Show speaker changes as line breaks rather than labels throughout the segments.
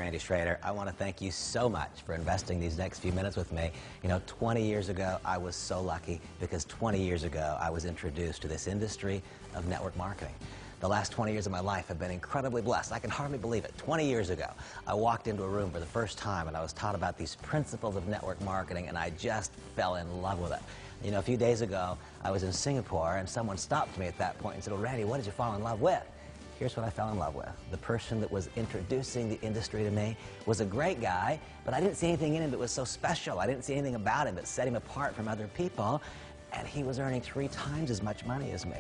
Randy Schrader. I want to thank you so much for investing these next few minutes with me. You know, 20 years ago, I was so lucky because 20 years ago, I was introduced to this industry of network marketing. The last 20 years of my life have been incredibly blessed. I can hardly believe it. 20 years ago, I walked into a room for the first time and I was taught about these principles of network marketing and I just fell in love with it. You know, a few days ago, I was in Singapore and someone stopped me at that point and said, "Well, Randy, what did you fall in love with?" Here's what I fell in love with. The person that was introducing the industry to me was a great guy, but I didn't see anything in him that was so special. I didn't see anything about him that set him apart from other people, and he was earning 3 times as much money as me.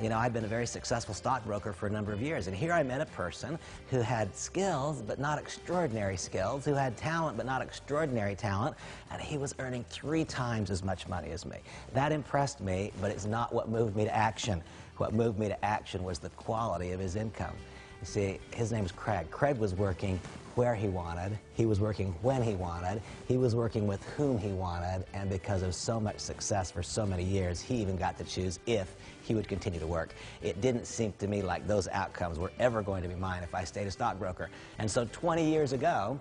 You know, I'd been a very successful stockbroker for a number of years, and here I met a person who had skills, but not extraordinary skills, who had talent, but not extraordinary talent, and he was earning 3 times as much money as me. That impressed me, but it's not what moved me to action. What moved me to action was the quality of his income. You see, his name's Craig. Craig was working where he wanted, he was working when he wanted, he was working with whom he wanted, and because of so much success for so many years, he even got to choose if he would continue to work. It didn't seem to me like those outcomes were ever going to be mine if I stayed a stockbroker. And so 20 years ago,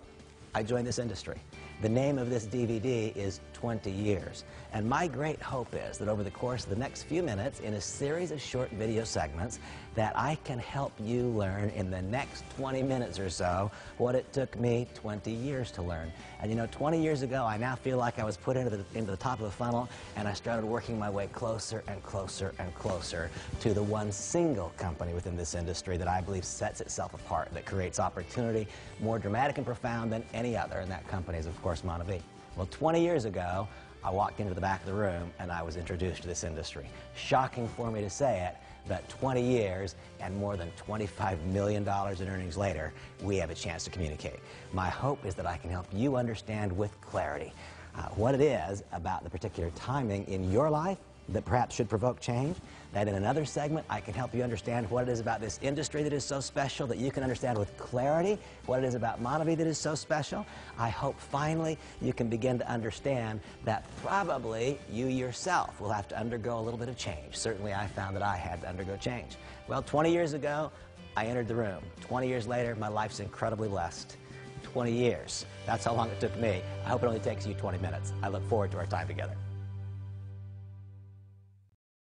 I joined this industry. The name of this DVD is 20 Years. And my great hope is that over the course of the next few minutes, in a series of short video segments, that I can help you learn in the next 20 minutes or so what it took me 20 years to learn. And you know, 20 years ago, I now feel like I was put into the top of the funnel, and I started working my way closer and closer and closer to the one single company within this industry that I believe sets itself apart, that creates opportunity more dramatic and profound than any other, and that company is, of course, Monavie. Well, 20 years ago, I walked into the back of the room and I was introduced to this industry. Shocking for me to say it, but 20 years and more than $25 million in earnings later, we have a chance to communicate. My hope is that I can help you understand with clarity what it is about the particular timing in your life that perhaps should provoke change, that in another segment I can help you understand what it is about this industry that is so special that you can understand with clarity what it is about Monavie that is so special. I hope finally you can begin to understand that probably you yourself will have to undergo a little bit of change. Certainly I found that I had to undergo change. Well, 20 years ago, I entered the room. 20 years later, my life's incredibly blessed. 20 years. That's how long it took me. I hope it only takes you 20 minutes. I look forward to our time together.